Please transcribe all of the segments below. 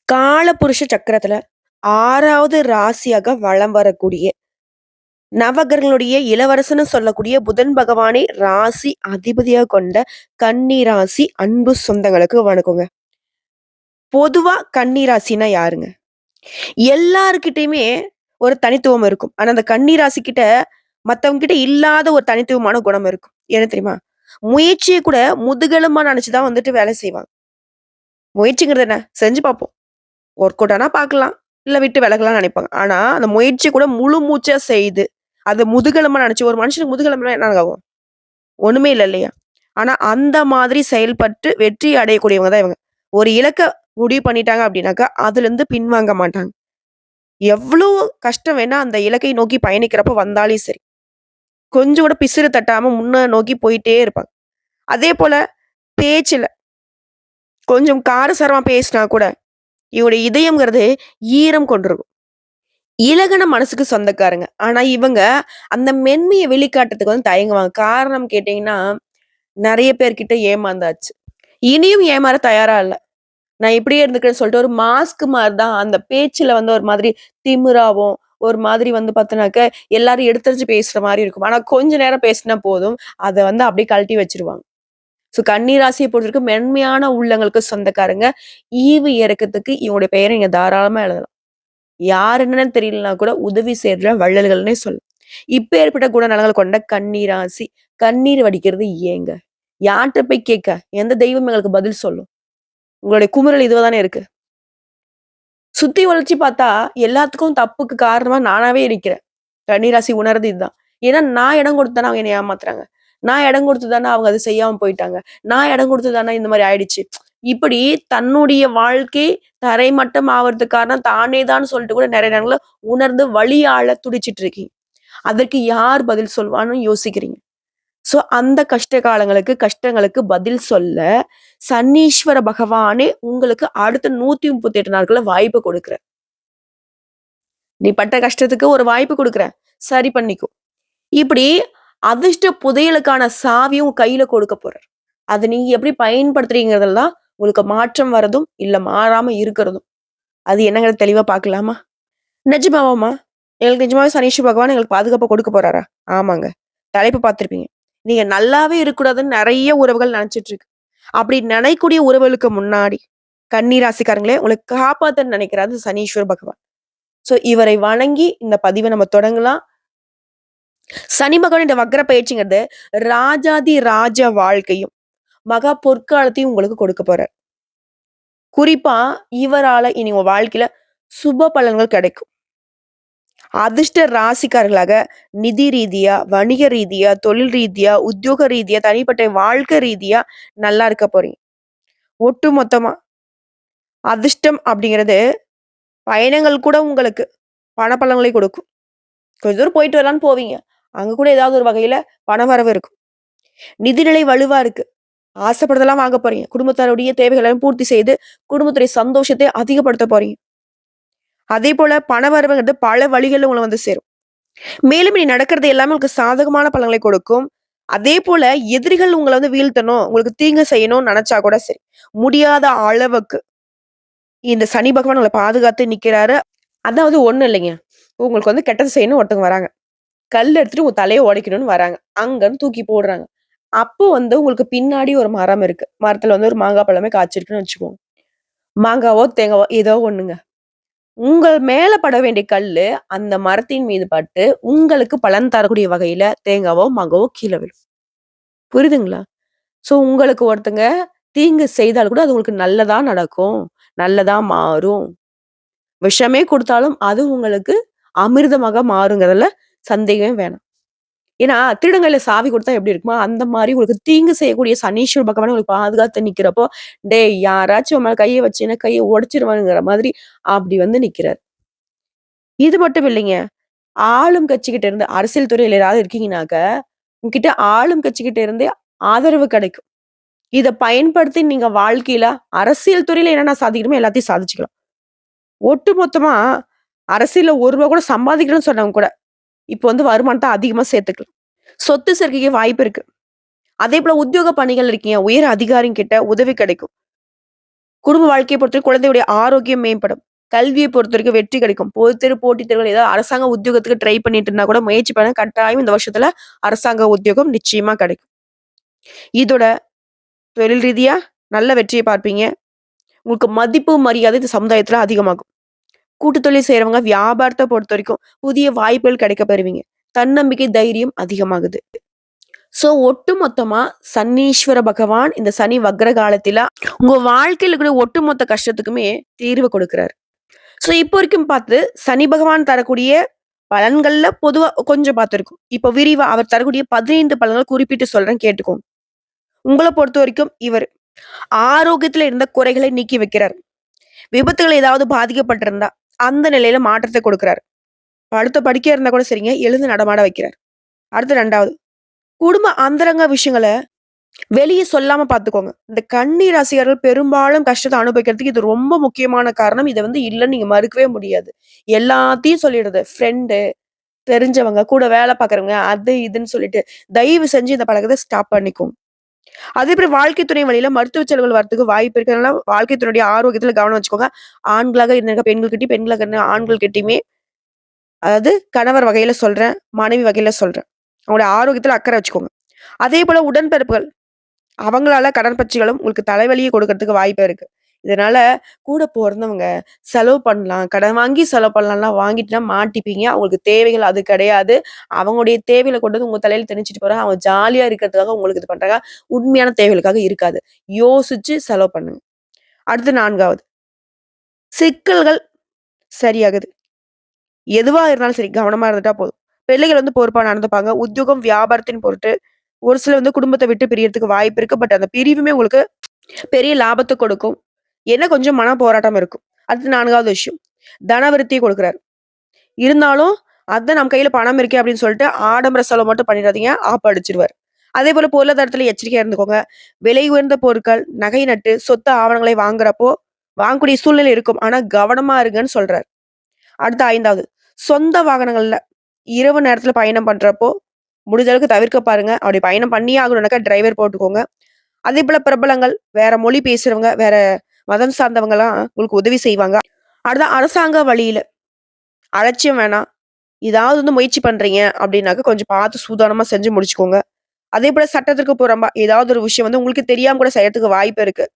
காலபுருஷ சக்கரத்துல 6வது ராசியாக வலம் வரக்கூடிய நவகிரகங்களுடைய இளவரசன்னு சொல்லக்கூடிய புதன் பகவானை ராசி அதிபதியா கொண்ட கன்னி ராசி அன்பு சொந்தங்களுக்கு வணக்கங்க. பொதுவா கன்னி ராசினா யாருங்க? எல்லார்கிட்டயுமே ஒரு தனித்துவம் இருக்கும். ஆனா அந்த கன்னி ராசி கிட்ட மத்தவங்க கிட்ட இல்லாத ஒரு தனித்துவமான குணம் இருக்கும். என்ன தெரியுமா? முயற்சிய கூட முதுகெலும்பா நெனச்சு தான் வந்துட்டு வேலை செய்வாங்க. முயற்சிங்கிறது என்ன? செஞ்சு பார்ப்போம். ஒர்க் அவுட் ஆனா பார்க்கலாம். இல்ல விட்டு விலகலாம்னு நெனைப்பாங்க. ஆனா, அந்த முயற்சி கூட முழு மூச்சா செய்து, அத முதுகெலும்பா நெனச்சு ஒரு மனுஷனுக்கு முதுகெலும்புனா என்ன ஆகும்? ஒண்ணுமே இல்ல இல்லையா? ஆனா, அந்த மாதிரி செயல்பட்டு வெற்றி அடையக்கூடியவங்க தான் இவங்க. ஒரு இலக்க முடிவு பண்ணிட்டாங்க அப்டின்னாக்கா, அதுலருந்து பின்வாங்க மாட்டாங்க. எவ்ளோ கஷ்டம் வேணா அந்த இலக்கை நோக்கி பயணிக்கிறப்ப வந்தாலும் சரி. கொஞ்சம் கூட பிசிறு தட்டாம முன்ன நோக்கி போயிட்டே இருப்பாங்க. அதேபோல பேச்சுல கொஞ்சம் காரசாரமா பேசினா கூட, இவங்களுடைய இதயம்ங்கிறது ஈரம் கொண்டிருக்கும். இலகுன மனசுக்கு சொந்தக்காரங்க. ஆனா இவங்க அந்த மென்மைய வெளிக்காட்டுறதுக்கு வந்து தயங்குவாங்க. காரணம் கேட்டீங்கன்னா, நெறைய பேர்கிட்ட ஏமாந்தாச்சு. இனியும் ஏமாற தயாரா இல்ல. நான் இப்படியே இருந்துக்கிறேன்னு சொல்லிட்டு ஒரு மாஸ்க் மாரி தான் அந்த பேச்சுல வந்து ஒரு மாதிரி திமிராவும், ஒரு மாதிரி வந்து பார்த்தோனாக்க எல்லாரும் எடுத்தெறிஞ்சு பேசுற மாரி இருக்கும். ஆனா கொஞ்ச நேரம் பேசினா போதும். அத வந்து அப்படியே கழட்டி வச்சுருவாங்க. ஸோ கன்னி ராசிய பொறுத்தவரைக்கும் மென்மையான உள்ளங்களுக்கு சொந்தக்காரங்க. ஈவு இரக்கத்துக்கு இவங்களுடைய பெயர நீங்க தாராளமா எழுதலாம். யார் என்னன்னு தெரியலனா கூட உதவி செய்ற வள்ளல்கள்னே சொல்லலாம். இப்பேற்பட்ட குணநலங்கள் கொண்ட கன்னி ராசி. கண்ணீர் வடிக்கிறது ஏங்க? யார்ட்ட போய் கேட்க? எந்த தெய்வம் எங்களுக்கு பதில் சொல்லும்? உங்களுடைய குமுறல் இதுவா தானே இருக்கு. சுத்தி வளைச்சு பார்த்தா, எல்லாத்துக்கும் தப்புக்கு காரணமா நானாவே இருக்கிறேன். கன்னி ராசி உணர்றது இதுதான். ஏன்னா நான் இடம் கொடுத்து தானே அவங்க என்னைய ஏமாத்துறாங்க. நான் இடம் கொடுத்து தானே அவங்க அத செய்யாம போயிட்டாங்க. நான் இடம் கொடுத்து தானே இந்த மாரி ஆயிடுச்சு. இப்படி தன்னுடைய வாழ்க்கை தரைமட்டம் ஆவறதுக்கு காரணம் தானே தான் சொல்லிட்டு கூட நெறைய நேரங்கள்ல உணர்ந்து வலியாள துடிச்சிட்டு இருக்கீங்க. அதற்கு யார் பதில் சொல்வான்னு யோசிக்கிறீங்க. சோ அந்த கஷ்ட காலங்களுக்கு, கஷ்டங்களுக்கு பதில் சொல்ல சனீஸ்வர பகவானே உங்களுக்கு அடுத்த 138 நாட்கள்ல வாய்ப்பு குடுக்குறார். நீ பட்ட கஷ்டத்துக்கு ஒரு வாய்ப்பு குடுக்குறேன். சரி பண்ணிக்கோ. இப்படி அதிர்ஷ்ட புதையலுக்கான சாவியும் உங்க கையில கொடுக்க போறார். அத நீங்க எப்படி பயன்படுத்துறீங்கிறதுல தான் உங்களுக்கு மாற்றம் வரதும், இல்ல மாறாம இருக்கிறதும். அது என்னங்கிறத தெளிவா பார்க்கலாமா? நிஜமாவாம்மா? எங்களுக்கு நிஜமாவே சனீஸ்வர பகவான் எங்களுக்கு பாதுகாப்ப கொடுக்க போறாரா? ஆமாங்க. தலைப்பு பார்த்திருப்பீங்க. நீங்க நல்லாவே இருக்கக்கூடாதுன்னு நெறைய உறவுகள் நெனச்சுட்டு இருக்கு. அப்படி நினைக்கக்கூடிய உறவுகளுக்கு முன்னாடி, கன்னி ராசிக்காரங்களே உங்கள காப்பாத்தன்னு நெனைக்கிறாரு சனீஸ்வர பகவான். சோ இவரை வணங்கி இந்த பதிவ நம்ம தொடங்கலாம். சனி பகவான் இந்த வக்ர பயிற்சிங்கிறது ராஜாதி ராஜ வாழ்க்கையும், மகா பொற்காலத்தையும் உங்களுக்கு கொடுக்க போறார். குறிப்பா இவரால இனி உங்க வாழ்க்கையில சுப பலன்கள் கிடைக்கும். அதிர்ஷ்ட ராசிக்காரர்களாக நிதி ரீதியா, வணிக ரீதியா, தொழில் ரீதியா, உத்தியோக ரீதியா, தனிப்பட்ட வாழ்க்கை ரீதியா நல்லா இருக்க போறீங்க. ஒட்டு மொத்தமா அதிர்ஷ்டம் அப்படிங்கிறது பயணங்கள் கூட உங்களுக்கு பணப்பலன்களை கொடுக்கும். கொஞ்ச தூரம் போயிட்டு வரலான்னு போவீங்க. அங்க கூட ஏதாவது ஒரு வகையில பணவரவு இருக்கும். நிதிநிலை வலுவா இருக்கு. ஆசைப்படுறதெல்லாம் வாங்க போறீங்க. குடும்பத்தாருடைய தேவைகளை எல்லாம் பூர்த்தி செய்து, குடும்பத்துடைய சந்தோஷத்தை அதிகப்படுத்த போறீங்க. அதேபோல பணவரவுங்கிறது பல வழிகள்ல உங்கள வந்து சேரும். மேலும் இனி நடக்கிறது எல்லாமே உங்களுக்கு சாதகமான பலன்களை கொடுக்கும். அதேபோல எதிரிகள் உங்கள வந்து வீழ்த்தணும், உங்களுக்கு தீங்கு செய்யணும்னு நெனச்சா கூட சரி, முடியாத அளவுக்கு இந்த சனி பகவான் உங்கள பாதுகாத்து நிக்கிறாரு. அதாவது ஒண்ணும் இல்லைங்க. உங்களுக்கு வந்து கெட்டது செய்யணும்னு ஒருத்தவங்க வராங்க. கல் எடுத்துட்டு உங்க தலைய உடைக்கணும்னு வராங்க. அங்கன்னு தூக்கி போடுறாங்க. அப்போ வந்து உங்களுக்கு பின்னாடி ஒரு மரம் இருக்கு. மரத்துல வந்து ஒரு மாங்கா பழமே காய்ச்சிருக்குன்னு வச்சுக்கோங்க. மாங்காவோ, தேங்காவோ ஏதோ ஒண்ணுங்க. உங்கள் மேல பட வேண்டிய கல்லு, அந்த மரத்தின் மீது பட்டு, உங்களுக்கு பலன் தரக்கூடிய வகையில தேங்காவோ, மாங்காவோ கீழ விழும். புரியுதுங்களா? சோ உங்களுக்கு ஒருத்தங்க தீங்கு செய்தால் கூட அது உங்களுக்கு நல்லதா நடக்கும். நல்லதா மாறும். விஷமே குடுத்தாலும் அது உங்களுக்கு அமிர்தமாக மாறுங்கிறதுல சந்தேகமே வேணாம். ஏன்னா, திருடங்கள்ல சாவி குடுத்தா எப்படி இருக்குமோ, அந்த மாரி உங்களுக்கு தீங்கு செய்யக்கூடிய சனீஸ்வர பகவான் உங்களுக்கு பாதுகாத்து நிக்கிறப்போ, "டேய் யாராச்சும் உன் மேல கைய வச்சீன்னா கைய உடைச்சிருவேங்கிற" மாதிரி அப்படி வந்து நிக்கிறாரு. இது மட்டும் இல்லைங்க. ஆளும் கட்சிகிட்ட இருந்து அரசியல் துறையில யாராவது இருக்கீங்கனாக்க, உங்ககிட்ட ஆளும் கட்சிகிட்ட இருந்தே ஆதரவு கிடைக்கும். இத பயன்படுத்தி நீங்க வாழ்க்கையில அரசியல் துறையில என்னென்ன சாதிக்கணுமோ எல்லாத்தையும் சாதிச்சுக்கலாம். ஒட்டுமொத்தமா அரசியல்ல ரூ. 1 கூட சம்பாதிக்கணும்னு சொன்னவங்க கூட, இப்ப வந்து வருமானத்த அதிகமா சேர்த்துக்கலாம். சொத்து சேர்க்கைக்கு வாய்ப்பு இருக்கு. அதேபோல உத்தியோக பணிகள் இருக்கீங்க. உயர் அதிகாரிங்கிட்ட உதவி கிடைக்கும். குடும்ப வாழ்க்கைய பொறுத்தவரைக்கும் குழந்தையுடைய ஆரோக்கியம் மேம்படும். கல்விய பொறுத்தவரைக்கும் வெற்றி கிடைக்கும். பொதுத் தேர்வு, போட்டித் தேர்வுகள் ஏதாவது அரசாங்க உத்தியோகத்துக்கு ட்ரை பண்ணிட்டு இருந்தா கூட முயற்சி பண்ணுங்க. கட்டாயம் இந்த வருஷத்துல அரசாங்க உத்தியோகம் நிச்சயமா கிடைக்கும். இதோட தொழில் ரீதியா நல்ல வெற்றிய பார்ப்பீங்க. உங்களுக்கு மதிப்பு, மரியாதை இந்த சமுதாயத்துல அதிகமாகும். கூட்டு தொழில் செய்றவங்க வியாபாரத்த பொறுத்தவரைக்கும் புதிய வாய்ப்புகள் கிடைக்க பெறுவீங்க. தன்னம்பிக்கை, தைரியம் அதிகமாகுது. ஒட்டுமொத்தமா சனீஸ்வர பகவான் இந்த சனி வக்ர காலத்தில உங்க வாழ்க்கையில இருக்கிற ஒட்டுமொத்த கஷ்டத்துக்குமே தீர்வு கொடுக்கிறாரு. இப்போ வரைக்கும் பார்த்து சனி பகவான் தரக்கூடிய பலன்கள்ல பொதுவா கொஞ்சம் பார்த்திருக்கோம். இப்போ விரிவா அவர் தரக்கூடிய 15 பலன்கள் குறிப்பிட்டு சொல்றேன் கேட்டுக்கோங்க. உங்கள பொறுத்தவரைக்கும் இவர் ஆரோக்கியத்துல இருந்த குறைகளை நீக்கி வைக்கிறார். விபத்துகள் ஏதாவது பாதிக்கப்பட்டிருந்தா அந்த நிலையில மாற்றத்தை கொடுக்கிறார். படுத்த படுக்கையா இருந்தா கூட சரிங்க, எழுந்து நடமாட வைக்கிறார். அடுத்து 2வது குடும்ப அந்தரங்க விஷயங்கள வெளிய சொல்லாம பார்த்துக்கோங்க. இந்த கன்னி ராசிக்காரர்கள் பெரும்பாலும் கஷ்டத்த அனுபவிக்கிறதுக்கு இது ரொம்ப முக்கியமான காரணம். இத இல்லன்னு நீங்க மறுக்கவே முடியாது. எல்லாத்தையும் சொல்லிடுறது. ஃப்ரெண்டு, தெரிஞ்சவங்க, கூட வேலை பார்க்குறவங்க, அது இதுன்னு சொல்லிட்டு, தயவு செஞ்சு இந்த பழக்கத்த ஸ்டாப் பண்ணிக்கோங்க. அதேபோல வாழ்க்கை துணை வழியில மருத்துவ செலவுகள் வரதுக்கு வாய்ப்பு இருக்கு. அதனால வாழ்க்கை துணையுடைய ஆரோக்கியத்துல கவனம் வச்சுக்கோங்க. ஆண்களாக இருந்தா பெண்கள்கிட்டயும், பெண்களாக இருந்தா ஆண்கள்கிட்டயுமே அதாவது கணவர் வகையில சொல்றேன், மனைவி வகையில சொல்றேன். அவங்களுடைய ஆரோக்கியத்துல அக்கறை வச்சுக்கோங்க. அதேபோல உடன்பிறப்புகள் அவங்களால கடன் பிரச்சனைகளும் உங்களுக்கு தலைவலிய கொடுக்கறதுக்கு வாய்ப்பு இருக்கு. இதனால கூட பொறந்தவங்க செலவு பண்ணலாம், கடன் வாங்கி செலவு பண்ணலாம்லாம் வாங்கிட்டுனா மாட்டிப்பீங்க. அவங்களுக்கு தேவைகள் அது கிடையாது. அவங்களுடைய தேவைகள கொண்டு வந்து உங்க தலையில திணிச்சுட்டு போறாங்க. அவங்க ஜாலியா இருக்கிறதுக்காக உங்களுக்கு இது பண்றாங்க. உண்மையான தேவைகளுக்காக இருக்காது. யோசிச்சு செலவு பண்ணுங்க. அடுத்து 4வது சிக்கல்கள் சரியாகுது. எதுவா இருந்தாலும் சரி கவனமா இருந்துட்டா போதும். பிள்ளைகள் பொறுப்பா நடந்துப்பாங்க. உத்தியோகம், வியாபாரத்தின் பொருட்டு ஒரு சிலர் குடும்பத்த விட்டு பிரியறதுக்கு வாய்ப்பு இருக்கு. பட் அந்த பிரிவுமே உங்களுக்கு பெரிய லாபத்த கொடுக்கும். என்ன கொஞ்சம் மன போராட்டம் இருக்கும். அடுத்து 4வது விஷயம். தனவிருத்திய கொடுக்குறாரு. இருந்தாலும் அதான் நம்ம கையில பணம் இருக்கே அப்படின்னு சொல்லிட்டு ஆடம்பர செலவு மட்டும் பண்ணிடாதீங்க. ஆப்படிச்சுருவாரு. அதேபோல பொருளாதாரத்துல எச்சரிக்கையா இருந்துக்கோங்க. விலை உயர்ந்த பொருட்கள், நகை நட்டு, சொத்து ஆவணங்களை வாங்குறப்போ வாங்கக்கூடிய சூழ்நிலை இருக்கும். ஆனா கவனமா இருங்கன்னு சொல்றாரு. அடுத்து 5வது சொந்த வாகனங்கள்ல இரவு நேரத்துல பயணம் பண்றப்போ முடிஞ்ச அளவுக்கு தவிர்க்க பாருங்க. அப்படி பயணம் பண்ணியே ஆகணும்னாக்கா டிரைவர் போட்டுக்கோங்க. அதேபோல பிரபலங்கள், வேற மொழி பேசுறவங்க, வேற மதம் சார்ந்தவங்கலாம் உங்களுக்கு உதவி செய்வாங்க. அடுத்து அரசாங்க வழியில அலட்சியம் வேணாம். ஏதாவது முயற்சி பண்றீங்க அப்படின்னாக்க கொஞ்சம் பார்த்து சூதானமா செஞ்சு முடிச்சுக்கோங்க. அதேபோல சட்டத்திற்கு புறம்பா ஏதாவது ஒரு விஷயம் உங்களுக்கு தெரியாம கூட செய்யறதுக்கு வாய்ப்பு இருக்கு.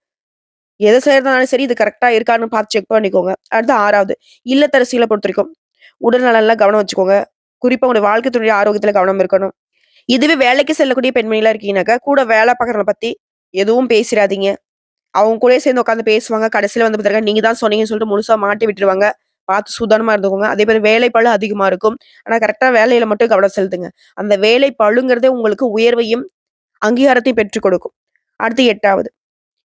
எத செய்றதுனாலும் சரி, இது கரெக்ட்டா இருக்கான்னு பார்த்து செக் பண்ணிக்கோங்க. அடுத்து 6வது இல்லத்தரசிகள பொறுத்தவரைக்கும் உடல் நலன்ல கவனம் வச்சுக்கோங்க. குறிப்பா உங்களுடைய வாழ்க்கை துணையுடைய ஆரோக்கியத்துல கவனம் இருக்கணும். இதுவே வேலைக்கு செல்லக்கூடிய பெண்மணிகளா இருக்கீங்கன்னாக்கா, கூட வேலை பார்க்குறவங்கள பத்தி எதுவும் பேசிறாதீங்க. அவங்க கூடயே சேர்ந்து உட்கார்ந்து பேசுவாங்க. கடைசியில பாத்தீங்கன்னா, நீங்க தான் சொன்னீங்கன்னு சொல்லிட்டு முழுசா மாட்டி விட்டுருவாங்க. பார்த்து சூதானமா இருந்துக்கோங்க. அதே மாரி வேலைப்பளு அதிகமா இருக்கும். ஆனா கரெக்ட்டா வேலையில மட்டும் கவனம் செலுத்துங்க. அந்த வேலை பளுங்கிறதே உங்களுக்கு உயர்வையும், அங்கீகாரத்தையும் பெற்றுக் கொடுக்கும். அடுத்து 8வது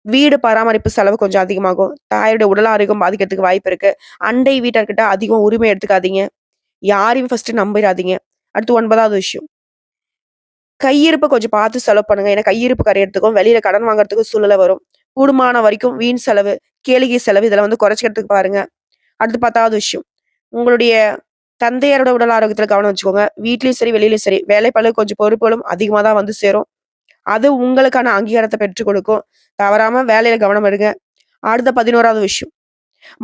வீடு பராமரிப்பு செலவு கொஞ்சம் அதிகமாகும். தாயோட உடல் ஆரோக்கியம் பாதிக்கிறதுக்கு வாய்ப்பு இருக்கு. அண்டை வீட்டார்கிட்ட அதிகம் உரிமை எடுத்துக்காதீங்க. யாரையும் ஃபர்ஸ்ட்டு நம்பிராதீங்க. அடுத்து 9வது விஷயம். கையிருப்ப கொஞ்சம் பார்த்து செலவு பண்ணுங்க. ஏன்னா கையிருப்பு கரையறதுக்கும், வெளியில கடன் வாங்குறதுக்கும் சூழ்நிலை வரும். கூடுமான வரைக்கும் வீண் செலவு, கேளிகை செலவு இதெல்லாம் குறைச்சுக்கிறதுக்கு பாருங்க. அடுத்து 10வது விஷயம். உங்களுடைய தந்தையரோட உடல் ஆரோக்கியத்துல கவனம் வச்சுக்கோங்க. வீட்லயும் சரி, வெளியிலயும் சரி, வேலைப்பளு கொஞ்சம் பொறுப்புகளும் அதிகமா தான் சேரும். அது உங்களுக்கான அங்கீகாரத்த பெற்றுக் கொடுக்கும். தவறாம வேலையில கவனம் எடுங்க. அடுத்த 11வது விஷயம்.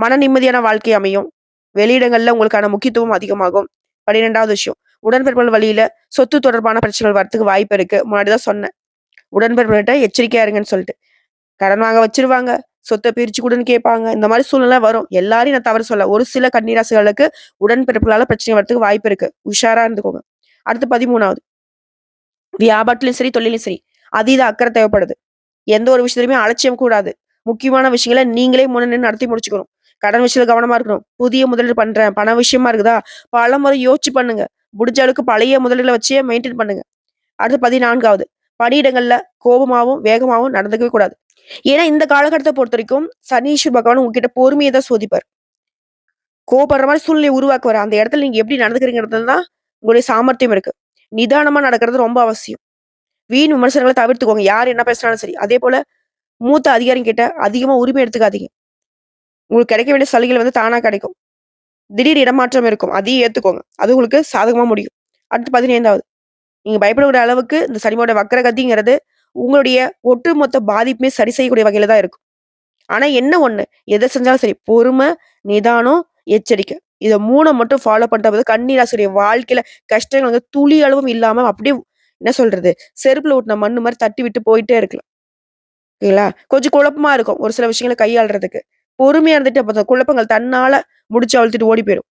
மன நிம்மதியான வாழ்க்கை அமையும். வெளியிடங்கள்ல உங்களுக்கான முக்கியத்துவம் அதிகமாகும். 12வது விஷயம். உடன்பிறப்புகள் வழியில சொத்து தொடர்பான பிரச்சனைகள் வரத்துக்கு வாய்ப்பு இருக்கு. முன்னாடி தான் சொன்னேன். உடன்பிறப்புகள்ட்ட எச்சரிக்கையா இருங்கன்னு சொல்லிட்டு. கடன் வாங்க வச்சுருவாங்க. சொத்த பிரிச்சு குடுன்னு கேட்பாங்க. இந்த மாரி சூழ்நிலை வரும். எல்லாரையும் நான் தவறு சொல்லல. ஒரு சில கன்னிராசிகளுக்கு உடன்பிறப்புகளால பிரச்சனை வரதுக்கு வாய்ப்பு இருக்கு. உஷாரா இருந்துக்கோங்க. அடுத்து 13வது வியாபாரத்திலும் சரி, தொழிலும் சரி, அதீத அக்கறை தேவைப்படுது. எந்த ஒரு விஷயத்திலுமே அலட்சியம் கூடாது. முக்கியமான விஷயங்கள நீங்களே முன்ன நின்னு நடத்தி முடிச்சுக்கணும். கடன் விஷயத்துல கவனமா இருக்கணும். புதிய முதலீடு பண்றேன், பண விஷயமா இருக்குதா, பலமுறை யோசிச்சு பண்ணுங்க. முடிஞ்ச அளவுக்கு பழைய முதலீடுல வச்சே மெயின்டெயின் பண்ணுங்க. அடுத்து 14வது பணியிடங்கள்ல கோபமாவும், வேகமாவும் நடந்துக்கவே கூடாது. ஏன்னா இந்த காலகட்டத்த பொறுத்தவரைக்கும் சனீஸ்வர பகவான் உங்ககிட்ட பொறுமைய தான் சோதிப்பார். கோவப்படுற மாரி சூழ்நிலைய உருவாக்குவாரு. அந்த இடத்துல நீங்க எப்படி நடந்துக்கிறீங்கறதுல தான் உங்களுடைய சாமர்த்தியம் இருக்கு. நிதானமா நடக்கிறது ரொம்ப அவசியம். வீண் விமர்சனங்கள தவிர்த்துக்கோங்க. யார் என்ன பேசினாலும் சரி. அதேபோல மூத்த அதிகாரிங்க கிட்ட அதிகமா உரிமை எடுத்துக்காதீங்க. உங்களுக்கு கிடைக்க வேண்டிய சலுகைகள் தானா கிடைக்கும். திடீர் இடமாற்றம் இருக்கும். அதையும் ஏத்துக்கோங்க. அது உங்களுக்கு சாதகமா முடியும். அடுத்து 15வது நீங்க பயப்படக்கூடிய அளவுக்கு இந்த சனியோட வக்ரகதிங்கிறது உங்களுடைய ஒட்டுமொத்த பாதிப்புமே சரி செய்யக்கூடிய வகையில தான் இருக்கும். ஆனா என்ன ஒண்ணு, எத செஞ்சாலும் சரி, பொறுமை, நிதானம், எச்சரிக்கை. இத 3 மட்டும் ஃபாலோ பண்ணிட்டா போதும். கன்னி ராசியுடைய வாழ்க்கையில கஷ்டங்கள் வந்து துளி அளவும் இல்லாம அப்படியே என்ன சொல்றது? செருப்புல ஒட்டுன மண்ணு மாரி தட்டி விட்டு போயிட்டே இருக்கலாம். ஓகேங்களா? கொஞ்சம் குழப்பமா இருக்கும். ஒரு சில விஷயங்கள கையாள்றதுக்கு. பொறுமையா இருந்துட்டு அப்ப அந்த குழப்பங்கள் தன்னால முடிச்சு அழுத்திட்டு ஓடி போயிரும்.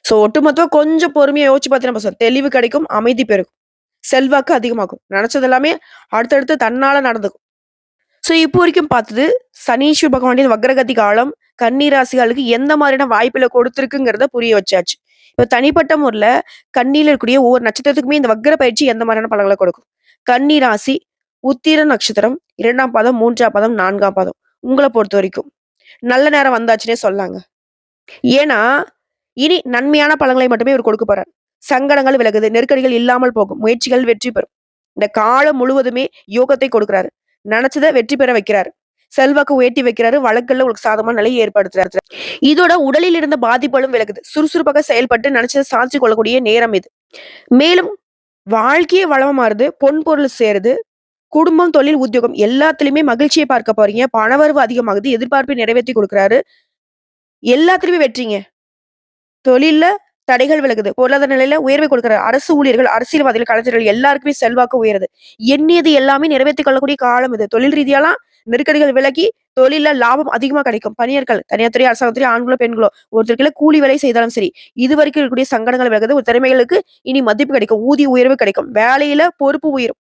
ஸோ ஒட்டுமொத்தமா கொஞ்சம் பொறுமையா யோசிச்சு பார்த்தீங்கன்னா போதும். தெளிவு கிடைக்கும், அமைதி பெருகும். செல்வாக்கு அதிகமாகும். நெனச்சது எல்லாமே அடுத்தடுத்து தன்னால நடந்துக்கும். ஸோ இப்போ வரைக்கும் பார்த்தது, சனீஸ்வர பகவானுடைய வக்ரகதி காலம் கன்னி ராசிகளுக்கு எந்த மாதிரியான வாய்ப்புகள கொடுத்திருக்குங்கிறத புரிய வச்சாச்சு. இப்ப தனிப்பட்ட முறையில கன்னியில இருக்கக்கூடிய ஒவ்வொரு நட்சத்திரத்துக்குமே இந்த வக்ர பயிற்சி எந்த மாதிரியான பலன்கள கொடுக்கும்? கன்னி ராசி, உத்திர நட்சத்திரம், 2ஆம் பாதம், 3ஆம் பாதம், 4ஆம் பாதம். உங்கள பொறுத்தவரைக்கும். நல்ல நேரம் வந்தாச்சுன்னே சொல்லலாங்க. ஏன்னா, இனி நன்மையான பலன்களை மட்டுமே இவர் கொடுக்க போறார். சங்கடங்கள் விலகுது, நெருக்கடிகள் இல்லாமல் போகும், முயற்சிகள் வெற்றி பெறும். இந்த காலம் முழுவதுமே யோகத்தை கொடுக்கிறாரு. நெனச்சத வெற்றி பெற வைக்கிறாரு. செல்வாக்கு உயர்த்தி வைக்கிறாரு. வழக்குகள்ல உங்களுக்கு சாதகமான நிலையை ஏற்படுத்துறாரு. இதோட உடலில் இருந்த பாதிப்புகளும் விலகுது. சுறுசுறுப்பாக செயல்பட்டு நெனச்சத சாதிச்சு கொள்ளக்கூடிய நேரம் இது. மேலும் வாழ்க்கையே வளமா மாறுது. பொன் பொருள் சேருது. குடும்பம், தொழில், உத்தியோகம் எல்லாத்துலயுமே மகிழ்ச்சிய பார்க்க போறீங்க. பணவரவு அதிகமாகுது. எதிர்பார்ப்பை நிறைவேத்தி குடுக்குறாரு. எல்லாத்துலயுமே வெற்றிங்க. தொழில்ல தடைகள் விலகுது. பொருளாதார நிலையில உயர்வை கொடுக்கிறார். அரசு ஊழியர்கள், அரசியல்வாதிகள், கலைஞர்கள் எல்லாருக்குமே செல்வாக்கு உயருது. எண்ணியது எல்லாமே நிறைவேத்திக் கொள்ளக்கூடிய காலம் இது. தொழில் ரீதியாலாம் நெருக்கடிகள் விலகி, தொழில்ல லாபம் அதிகமா கிடைக்கும். பணியாட்கள், தனியார் துறை, அரசாங்கத் துறை, ஆண்களோ, பெண்களோ ஒருத்தருக்குள்ள கூலி வேலை செய்தாலும் சரி, இதுவரைக்கும் இருக்கக்கூடிய சங்கடங்கள் விலகுது. ஒரு திறமைகளுக்கு இனி மதிப்பு கிடைக்கும். ஊதிய உயர்வு கிடைக்கும். வேலையில பொறுப்பு உயரும்.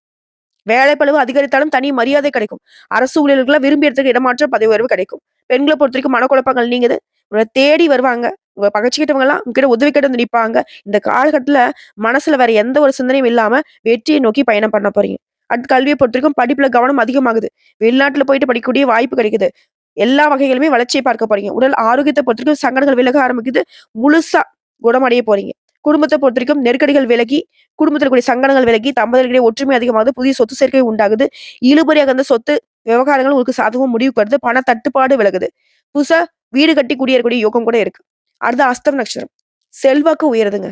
வேலைப்பளுவு அதிகரித்தாலும் தனி மரியாதை கிடைக்கும். அரசு ஊழியர்களுக்கெல்லாம் விரும்பிய இடத்துக்கு இடமாற்றம், பதவி உயர்வு கிடைக்கும். பெண்கள பொறுத்தவரைக்கும் மனக்குழப்பங்கள் நீங்குது. உங்கள தேடி வருவாங்க. உங்கள பகச்சுக்கிட்டவங்கலாம் உங்ககிட்ட உதவி கேட்டு வந்து நிப்பாங்க. இந்த காலகட்டத்துல மனசுல வேற எந்த ஒரு சிந்தனையும் இல்லாம வெற்றியை நோக்கி பயணம் பண்ண போறீங்க. அடுத்து கல்விய பொறுத்தவரைக்கும் படிப்புல கவனம் அதிகமாகுது. வெளிநாட்டுல போயிட்டு படிக்கக்கூடிய வாய்ப்பு கிடைக்குது. எல்லா வகைகளுமே வளர்ச்சியை பார்க்க போறீங்க. உடல் ஆரோக்கியத்த பொறுத்தவரைக்கும் சங்கடங்கள் விலக ஆரம்பிக்குது. முழுசா குணமடைய போறீங்க. குடும்பத்த பொறுத்தவரைக்கும் நெருக்கடிகள் விலகி, குடும்பத்தில கூடிய சங்கடங்கள் விலகி, தம்பதியர்களிடையே ஒற்றுமை அதிகமாகுது. புதிய சொத்து சேர்க்கை உண்டாகுது. இழுபறியாக இருந்த சொத்து விவகாரங்கள் உங்களுக்கு சாதகமா முடிவுக்கு வருது. பண தட்டுப்பாடு விலகுது. புதுசா வீடு கட்டி குடியேறக்கூடிய யோகம் கூட இருக்கு. அடுத்து அஸ்தம் நட்சத்திரம். செல்வாக்கு உயருதுங்க.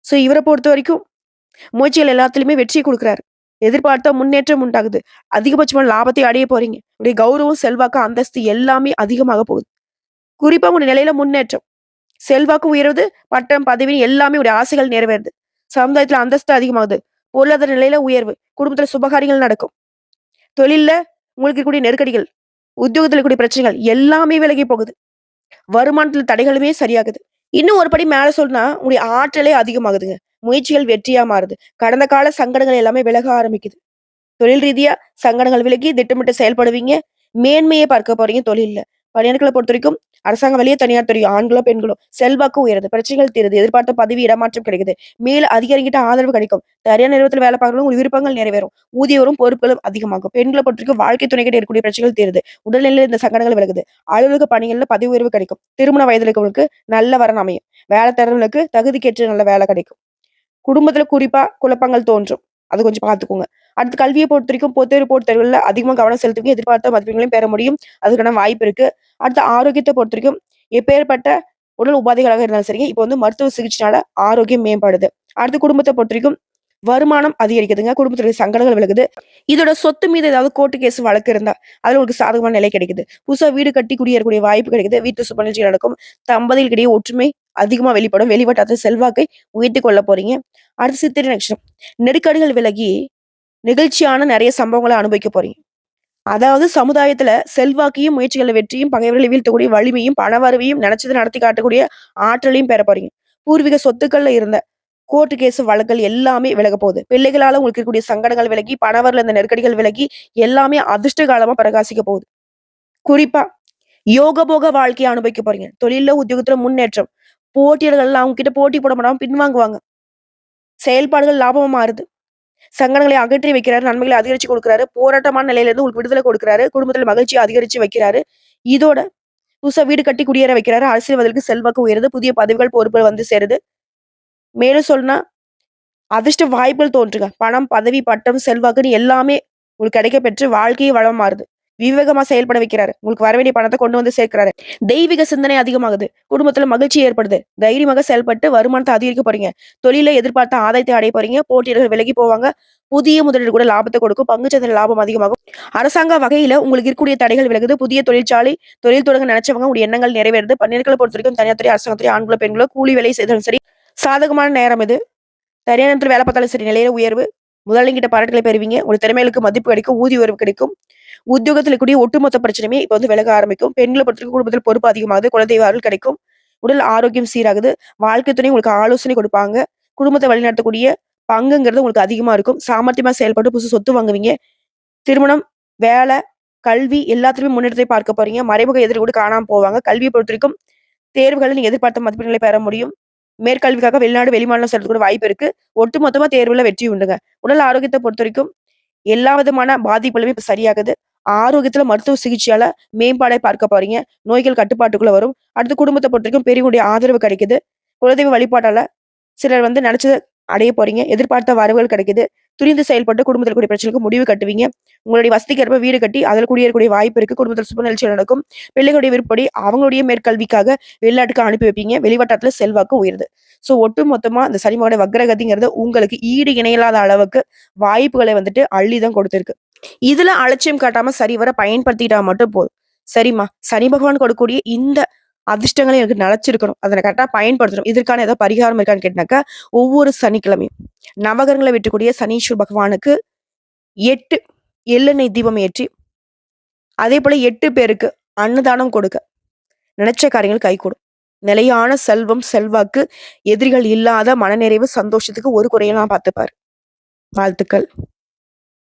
சோ இவர பொறுத்தவரைக்கும் முயற்சிகள் எல்லாத்துலயுமே வெற்றிய குடுக்குறாரு. எதிர்பார்த்த முன்னேற்றம் உண்டாகுது. அதிகபட்சமான லாபத்தை அடைய போறீங்க. உங்களுடைய கௌரவம், செல்வாக்கு, அந்தஸ்து எல்லாமே அதிகமாக போகுது. குறிப்பா உங்க நிலையில முன்னேற்றம். செல்வாக்கு உயருது, பட்டம், பதவி எல்லாமே உடைய ஆசைகள் நிறைவேறுது. சமுதாயத்துல அந்தஸ்து அதிகமாகுது. பொருளாதார நிலையில உயர்வு. குடும்பத்துல சுபகாரியங்கள் நடக்கும். தொழில்ல உங்களுக்கு இருக்கக்கூடிய நெருக்கடிகள், உத்தியோகத்துல இருக்கக்கூடிய பிரச்சனைகள் எல்லாமே விலகி போகுது. வருமானத்துல தடைகளுமே சரியாகுது. இன்னும் ஒரு படி மேல சொல்லணும்னா, உங்களுடைய ஆற்றலே அதிகமாகுதுங்க. முயற்சிகள் வெற்றியா மாறுது. கடந்த கால சங்கடங்கள் எல்லாமே விலக ஆரம்பிக்குது. தொழில் ரீதியா சங்கடங்கள் விலகி திட்டமிட்டு செயல்படுவீங்க. மேன்மையை பார்க்க போறீங்க தொழில்ல. பணியாட்கள பொறுத்தவரைக்கும் அரசாங்க வேலையோ, தனியார் துறையோ, ஆண்களோ, பெண்களோ செல்வாக்கு உயருது. பிரச்சனைகள் தீருது. எதிர்பார்த்த பதவி இடமாற்றம் கிடைக்குது. மேல் அதிகாரிகிட்ட ஆதரவு கிடைக்கும். சரியான நிறுவனத்துல வேலை பார்க்கறவங்க உங்க விருப்பங்கள் நிறைவேறும். ஊதியமும் பொறுப்புகளும் அதிகமாகும். பெண்கள பொறுத்தவரைக்கும் வாழ்க்கை துணைக்கிட்ட இருக்கக்கூடிய பிரச்சனைகள் தீருது. உடல்நிலையில இந்த சங்கடங்கள் விலகுது. அலுவலக பணிகள்ல பதவி உயர்வு கிடைக்கும். திருமண வயதுல இருக்கவங்களுக்கு நல்ல வரன் அமையும். வேலை தேடுறவங்களுக்கு தகுதிக்கேற்ற நல்ல வேலை கிடைக்கும். குடும்பத்துல குறிப்பா குழப்பங்கள் தோன்றும். அது கொஞ்சம் பார்த்துக்கோங்க. அடுத்து கல்விய பொறுத்தவரைக்கும் பொதுத் போட்டித் தேர்வுகள்ல அதிகமா கவனம் செலுத்துவீங்க. எதிர்பார்த்த மதிப்பெண்களையும் பெற முடியும். அதுக்கான வாய்ப்பு இருக்கு. அடுத்து ஆரோக்கியத்த பொறுத்தவரைக்கும் எப்பேர்ப்பட்ட உடல் உபாதைகளாக இருந்தாலும் சரிங்க, இப்ப வந்து மருத்துவ சிகிச்சைனால ஆரோக்கியம் மேம்படுது. அடுத்து குடும்பத்த பொறுத்தவரைக்கும் வருமானம் அதிகரிக்குதுங்க. குடும்பத்துல இருக்க சங்கடங்கள் விலகுது. இதோட சொத்து மீது ஏதாவது கோர்ட் கேஸ் வழக்கு இருந்தா, அதுல உங்களுக்கு சாதகமான நிலை கிடைக்குது. புதுசா வீடு கட்டி குடியேறக்கூடிய வாய்ப்பு கிடைக்குது. வீட்டு சுப நிகழ்ச்சி நடக்கும். தம்பதிகளுக்கிடையே ஒற்றுமை அதிகமா வெளிப்படும். வெளிவட்டாரத்துல செல்வாக்கை உயர்த்திக் கொள்ள போறீங்க. அடுத்து சித்திரை நட்சத்திரம். நெருக்கடிகள் விலகி நெகிழ்ச்சியான நெறைய சம்பவங்கள அனுபவிக்க போறீங்க. அதாவது சமுதாயத்துல செல்வாக்கையும், முயற்சிகள்ல வெற்றியும், பகைவர்களை வீழ்த்தக்கூடிய வலிமையும், பணவரவையும், நினைச்சத நடத்தி காட்டக்கூடிய ஆற்றலையும் பெற போறீங்க. பூர்வீக சொத்துக்கள்ல இருந்த கோர்ட் கேஸ் வழக்குகள் எல்லாமே விலகப் போகுது. பிள்ளைகளால உங்களுக்கு இருக்கக்கூடிய சங்கடங்கள் விலகி, பணவரவுல இருந்த நெருக்கடிகள் விலகி, எல்லாமே அதிர்ஷ்ட காலமா பிரகாசிக்க போகுது. குறிப்பா யோகபோக வாழ்க்கைய அனுபவிக்க போறீங்க. தொழில்ல, உத்தியோகத்துல முன்னேற்றம். போட்டியாளர்கள்லாம் அவங்க கிட்ட போட்டி போட மாட்டாம பின்வாங்குவாங்க. செயல்பாடுகள் லாபமா மாறுது. சங்கடங்களை அகற்றி வைக்கிறாரு. நன்மைகளை அதிகரிச்சு குடுக்குறாரு. போராட்டமான நிலையில இருந்து உங்களுக்கு விடுதலை கொடுக்குறாரு. குடும்பத்துல மகிழ்ச்சிய அதிகரிச்சு வைக்கிறாரு. இதோட புதுசா வீடு கட்டி குடியேற வைக்கிறாரு. அரசியல்வாதிகளுக்கு செல்வாக்கு உயருது. புதிய பதவிகள், பொறுப்புகள் வந்து சேருது. மேலும் சொல்லணும்னா, அதிர்ஷ்ட வாய்ப்புகள் தோன்றுங்க. பணம், பதவி, பட்டம், செல்வாக்குன்னு எல்லாமே உங்களுக்கு கிடைக்கப் பெற்று வாழ்க்கையே வளமா மாறுது. விவேகமா செயல்பட வைக்கிறாரு. உங்களுக்கு வர வேண்டிய பணத்த கொண்டு வந்து சேர்க்கிறாரு. தெய்வீக சிந்தனை அதிகமாகுது. குடும்பத்துல மகிழ்ச்சி ஏற்படுது. தைரியமாக செயல்பட்டு வருமானத்த அதிகரிக்க போறீங்க. தொழில்ல எதிர்பார்த்த ஆதாயத்தை அடைய போறீங்க. போட்டியாளர்கள் விலகி போவாங்க. புதிய முதலீடு கூட லாபத்த கொடுக்கும். பங்குச்சந்தையில லாபம் அதிகமாகும். அரசாங்க வகையில உங்களுக்கு இருக்கக்கூடிய தடைகள் விலகுது. புதிய தொழிற்சாலை, தொழில் தொடங்க நினைச்சவங்க உங்களுடைய எண்ணங்கள் நிறைவேறுது. பெண்களை பொறுத்தவரைக்கும் தனியார் துறை, அரசாங்க துறை, ஆண்களோ, பெண்களோ கூலி வேலை செய்தாலும் சரி, சாதகமான நேரம் இது. தனியார் நேரத்துல வேலை பார்த்தாலும் சரி, நிலையில உயர்வு. முதலாளிகிட்ட பாராட்டுகளை பெறுவீங்க. உங்க திறமைகளுக்கு மதிப்பு கிடைக்கும். ஊதிய உயர்வு கிடைக்கும். உத்தியோகத்துல இருக்கக்கூடிய ஒட்டுமொத்த பிரச்சனையுமே இப்ப வந்து விலக ஆரம்பிக்கும். பெண்களை பொறுத்தவரைக்கும் குடும்பத்தில் பொறுப்பு அதிகமாகுது. குலதெய்வ அருள் கிடைக்கும். உடல் ஆரோக்கியம் சீராகுது. வாழ்க்கை துணை உங்களுக்கு ஆலோசனை கொடுப்பாங்க. குடும்பத்தை வழிநடத்தக்கூடிய பங்குங்கிறது உங்களுக்கு அதிகமா இருக்கும். சாமர்த்தியமா செயல்பட்டு புதுசு சொத்து வாங்குவீங்க. திருமணம், வேலை, கல்வி எல்லாத்துலயுமே முன்னேற்றத்தை பார்க்க போறீங்க. மறைமுக எதிரி கூட காணாம போவாங்க. கல்வியை பொறுத்தவரைக்கும் தேர்வுகள்ல நீங்க எதிர்பார்த்த மதிப்பெண்களை பெற முடியும். மேற்கல்விக்காக வெளிநாடு, வெளிமாநிலம் செல்றதுக்கு கூட வாய்ப்பு இருக்கு. ஒட்டுமொத்தமா தேர்வுல வெற்றி உண்டுங்க. உடல் ஆரோக்கியத்தை பொறுத்தவரைக்கும் எல்லா விதமான பாதிப்புகளுமே இப்ப சரியாகுது. ஆரோக்கியத்துல மருத்துவ சிகிச்சையால மேம்பாடை பார்க்க போறீங்க. நோய்கள் கட்டுப்பாட்டுக்குள்ள வரும். அடுத்து குடும்பத்த பொறுத்தவரைக்கும் பெரியவங்களுடைய ஆதரவு கிடைக்குது. குலதெய்வ வழிபாட்டால சிலர் வந்து நினைச்சத அடைய போறீங்க. எதிர்பார்த்த வரவுகள் கிடைக்குது. துரிந்து செயல்பட்டு குடும்பத்துல இருக்கக்கூடிய பிரச்சனைக்கு முடிவு கட்டுவீங்க. உங்களுடைய வசதிக்கு ஏற்ப வீடு கட்டி அதில குடியேறக்கூடிய வாய்ப்பு இருக்கு. குடும்பத்துல சுப நிகழ்ச்சிகள் நடக்கும். பிள்ளைகளுடைய விருப்பப்படி அவங்களுடைய மேற்கல்விக்காக வெளிநாட்டுக்கு அனுப்பி வைப்பீங்க. வெளிவட்டாரத்துல செல்வாக்கு உயருது. ஸோ ஒட்டு மொத்தமா இந்த சனிமோட வக்ரகதிங்கிறது உங்களுக்கு ஈடு இணையில்லாத அளவுக்கு வாய்ப்புகளை வந்துட்டு அள்ளி தான் கொடுத்திருக்கு. இதுல அலட்சியம் காட்டாம சரிவர பயன்படுத்திக்கிட்டா மட்டும் போதும். சரிம்மா, சனி பகவான் கொடுக்கக்கூடிய இந்த அதிர்ஷ்டங்களை எனக்கு நிலைச்சிருக்கணும். அத நான் கரெக்ட்டா பயன்படுத்தணும். இதற்கான ஏதாவது பரிகாரம் இருக்கான்னு கேட்டாக்கா, ஒவ்வொரு சனிக்கிழமையும் நவகிரகங்கள வெற்றக்கூடிய சனீஸ்வர பகவானுக்கு 8 எள்ளெண்ணெய் தீபம் ஏற்றி, அதேபோல 8 பேருக்கு அன்னதானம் கொடுக்க, நினைச்ச காரியங்கள் கைகூடும். நிலையான செல்வம், செல்வாக்கு, எதிரிகள் இல்லாத மனநிறைவு, சந்தோஷத்துக்கு ஒரு குறையும் நான் பார்த்துப்பாரு. வாழ்த்துக்கள்.